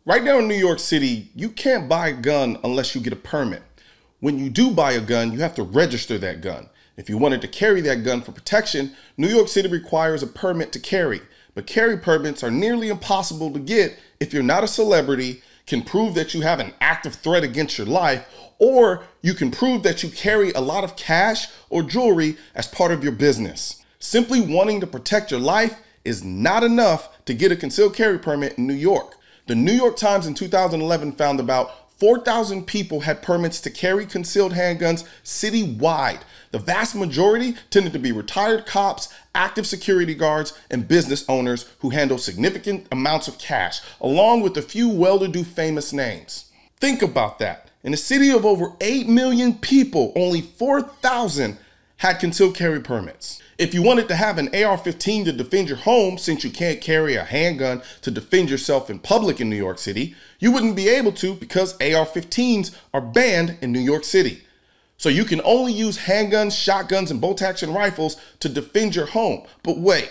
Right now in New York City, you can't buy a gun unless you get a permit. When you do buy a gun, you have to register that gun. If you wanted to carry that gun for protection, New York City requires a permit to carry. But carry permits are nearly impossible to get if you're not a celebrity, can prove that you have an active threat against your life, or you can prove that you carry a lot of cash or jewelry as part of your business. Simply wanting to protect your life is not enough to get a concealed carry permit in New York. The New York Times in 2011 found about 4,000 people had permits to carry concealed handguns citywide. The vast majority tended to be retired cops, active security guards, and business owners who handle significant amounts of cash, along with a few well-to-do famous names. Think about that. In a city of over 8 million people, only 4,000 had concealed carry permits. If you wanted to have an AR-15 to defend your home, since you can't carry a handgun to defend yourself in public in New York City, you wouldn't be able to because AR-15s are banned in New York City. So you can only use handguns, shotguns, and bolt-action rifles to defend your home. But wait,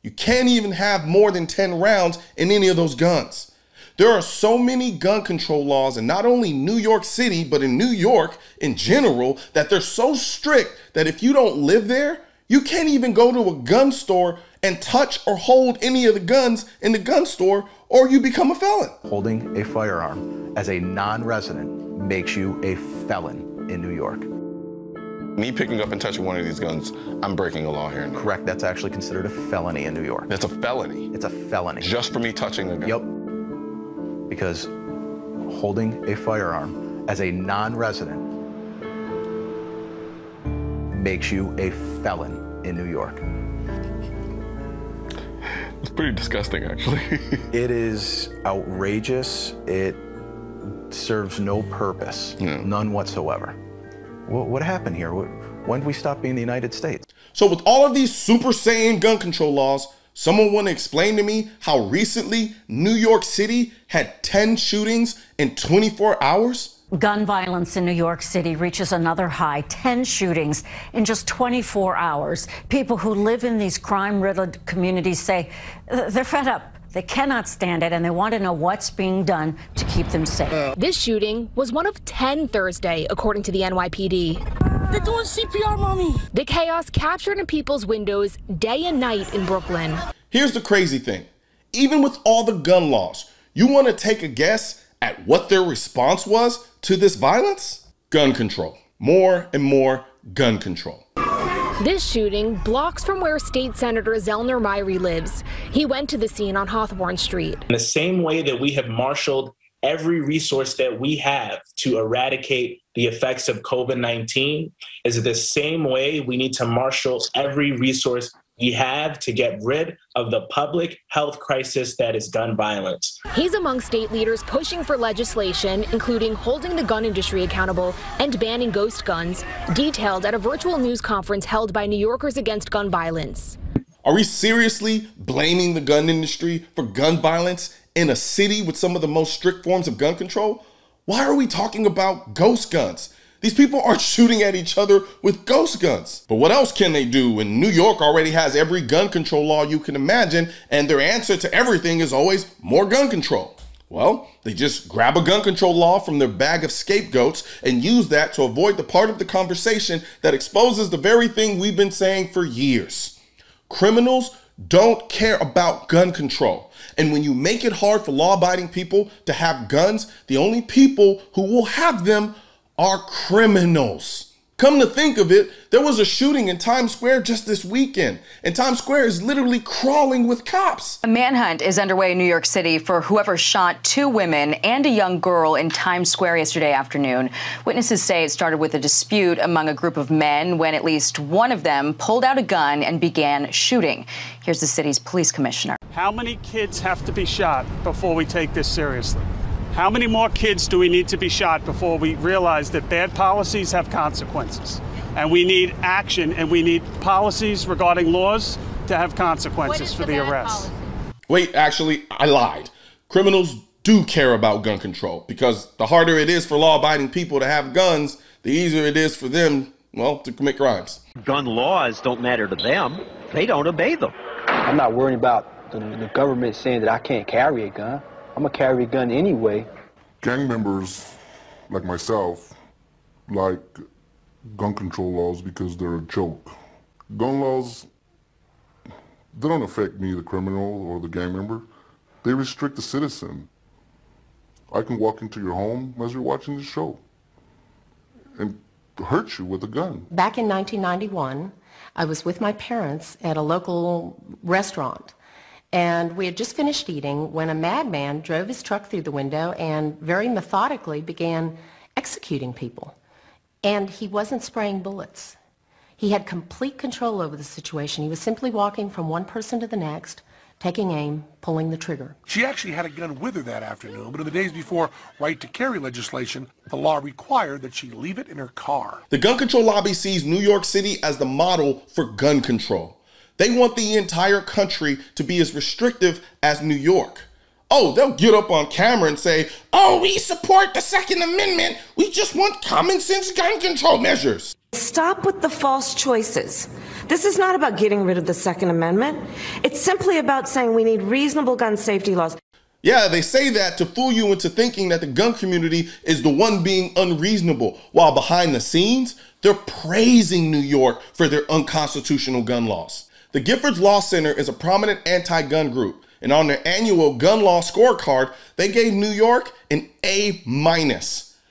you can't even have more than 10 rounds in any of those guns. There are so many gun control laws in not only New York City, but in New York in general, that they're so strict that if you don't live there, you can't even go to a gun store and touch or hold any of the guns in the gun store, or you become a felon. Holding a firearm as a non-resident makes you a felon in New York. Me picking up and touching one of these guns, I'm breaking a law here. Correct, that's actually considered a felony in New York. That's a felony? It's a felony. Just for me touching a gun? Yep. Because holding a firearm as a non-resident makes you a felon in New York. It's pretty disgusting, actually. It is outrageous. It serves no purpose, none whatsoever. What happened here? When did we stop being the United States? So with all of these super sane gun control laws, someone want to explain to me how recently New York City had 10 shootings in 24 hours? Gun violence in New York City reaches another high, 10 shootings in just 24 hours. People who live in these crime-riddled communities say they're fed up. They cannot stand it, and they want to know what's being done to keep them safe. This shooting was one of 10 Thursday, according to the NYPD. They're doing CPR, mommy. The chaos captured in people's windows day and night in Brooklyn. Here's the crazy thing. Even with all the gun laws, you want to take a guess at what their response was to this violence? Gun control. More and more gun control. This shooting blocks from where State Senator Zellner Myrie lives. He went to the scene on Hawthorne Street. In the same way that we have marshaled every resource that we have to eradicate the effects of COVID-19, is the same way we need to marshal every resource we have to get rid of the public health crisis that is gun violence. He's among state leaders pushing for legislation, including holding the gun industry accountable and banning ghost guns, detailed at a virtual news conference held by New Yorkers Against Gun Violence. Are we seriously blaming the gun industry for gun violence in a city with some of the most strict forms of gun control? Why are we talking about ghost guns? These people aren't shooting at each other with ghost guns. But what else can they do when New York already has every gun control law you can imagine, and their answer to everything is always more gun control? Well, they just grab a gun control law from their bag of scapegoats and use that to avoid the part of the conversation that exposes the very thing we've been saying for years. Criminals don't care about gun control. And when you make it hard for law-abiding people to have guns, the only people who will have them are criminals. Come to think of it, there was a shooting in Times Square just this weekend, and Times Square is literally crawling with cops. A manhunt is underway in New York City for whoever shot 2 women and a young girl in Times Square yesterday afternoon. Witnesses say it started with a dispute among a group of men when at least one of them pulled out a gun and began shooting. Here's the city's police commissioner. How many kids have to be shot before we take this seriously? How many more kids do we need to be shot before we realize that bad policies have consequences? And we need action, and we need policies regarding laws to have consequences for the arrest. Wait, actually, I lied. Criminals do care about gun control, because the harder it is for law-abiding people to have guns, the easier it is for them, well, to commit crimes. Gun laws don't matter to them. They don't obey them. I'm not worried about the government saying that I can't carry a gun. I'm gonna carry a gun anyway. Gang members like myself like gun control laws because they're a joke. Gun laws, they don't affect me, the criminal or the gang member. They restrict the citizen. I can walk into your home as you're watching the show and hurt you with a gun. Back in 1991, I was with my parents at a local restaurant, and we had just finished eating when a madman drove his truck through the window and very methodically began executing people. And he wasn't spraying bullets. He had complete control over the situation. He was simply walking from one person to the next, taking aim, pulling the trigger. She actually had a gun with her that afternoon, but in the days before right-to-carry legislation, the law required that she leave it in her car. The gun control lobby sees New York City as the model for gun control. They want the entire country to be as restrictive as New York. Oh, they'll get up on camera and say, oh, we support the Second Amendment. We just want common sense gun control measures. Stop with the false choices. This is not about getting rid of the Second Amendment. It's simply about saying we need reasonable gun safety laws. Yeah, they say that to fool you into thinking that the gun community is the one being unreasonable, while behind the scenes, they're praising New York for their unconstitutional gun laws. The Giffords Law Center is a prominent anti-gun group, and on their annual gun law scorecard, they gave New York an A-.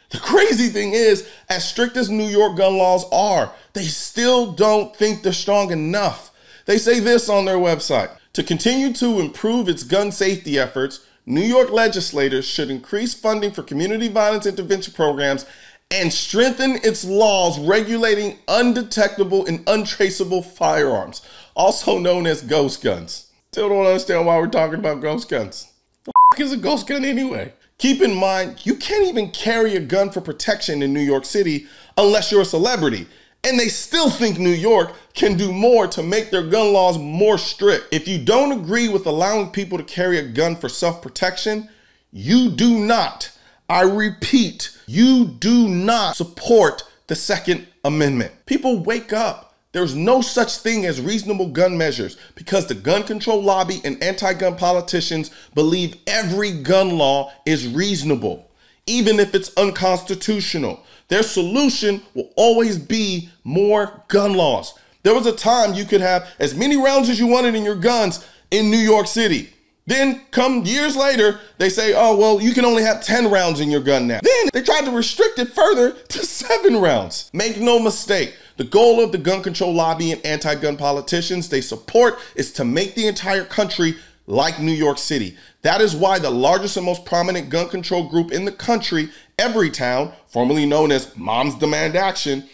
The crazy thing is, as strict as New York gun laws are, they still don't think they're strong enough. They say this on their website: to continue to improve its gun safety efforts, New York legislators should increase funding for community violence intervention programs and strengthen its laws regulating undetectable and untraceable firearms, also known as ghost guns. Still don't understand why we're talking about ghost guns. The f is a ghost gun anyway? Keep in mind, you can't even carry a gun for protection in New York City unless you're a celebrity. And they still think New York can do more to make their gun laws more strict. If you don't agree with allowing people to carry a gun for self-protection, you do not, I repeat, you do not support the Second Amendment. People, wake up. There's no such thing as reasonable gun measures because the gun control lobby and anti-gun politicians believe every gun law is reasonable, even if it's unconstitutional. Their solution will always be more gun laws. There was a time you could have as many rounds as you wanted in your guns in New York City. Then come years later, they say, oh, well, you can only have 10 rounds in your gun now. Then they tried to restrict it further to 7 rounds. Make no mistake, the goal of the gun control lobby and anti-gun politicians they support is to make the entire country like New York City. That is why the largest and most prominent gun control group in the country, Everytown, formerly known as Moms Demand Action,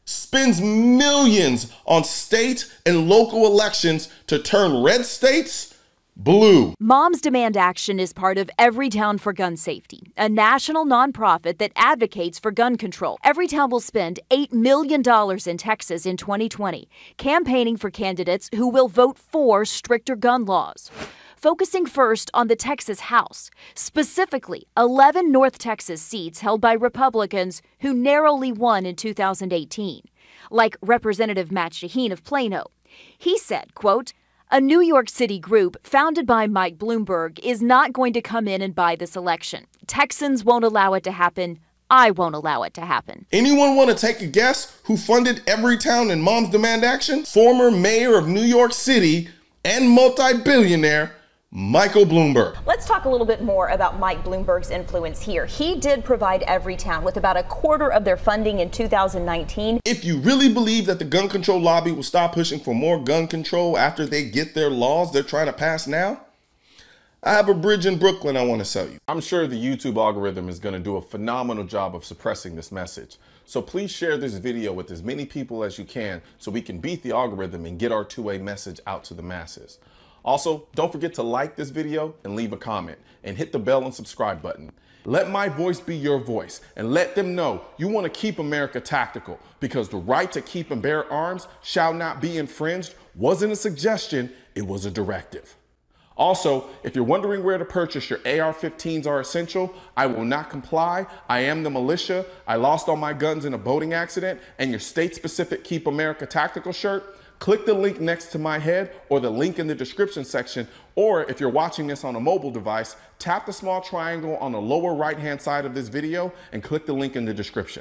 spends millions on state and local elections to turn red states blue. Moms Demand Action is part of Everytown for Gun Safety, a national nonprofit that advocates for gun control. Everytown will spend $8 million in Texas in 2020, campaigning for candidates who will vote for stricter gun laws. Focusing first on the Texas House, specifically 11 North Texas seats held by Republicans who narrowly won in 2018, like Representative Matt Shaheen of Plano. He said, quote, a New York City group founded by Mike Bloomberg is not going to come in and buy this election. Texans won't allow it to happen. I won't allow it to happen. Anyone want to take a guess who funded Everytown and Moms Demand Action? Former mayor of New York City and multi-billionaire Michael Bloomberg. Let's talk a little bit more about Mike Bloomberg's influence here. He did provide Everytown with about a quarter of their funding in 2019. If you really believe that the gun control lobby will stop pushing for more gun control after they get their laws they're trying to pass now, I have a bridge in Brooklyn I want to sell you. I'm sure the YouTube algorithm is going to do a phenomenal job of suppressing this message. So please share this video with as many people as you can so we can beat the algorithm and get our two-way message out to the masses. Also, don't forget to like this video and leave a comment and hit the bell and subscribe button. Let my voice be your voice and let them know you want to keep America tactical, because the right to keep and bear arms shall not be infringed wasn't a suggestion, it was a directive. Also, if you're wondering where to purchase your AR-15s are essential, I will not comply. I am the militia. I lost all my guns in a boating accident, and your state-specific Keep America Tactical shirt, Click the link next to my head or the link in the description section, or if you're watching this on a mobile device, tap the small triangle on the lower right-hand side of this video and click the link in the description.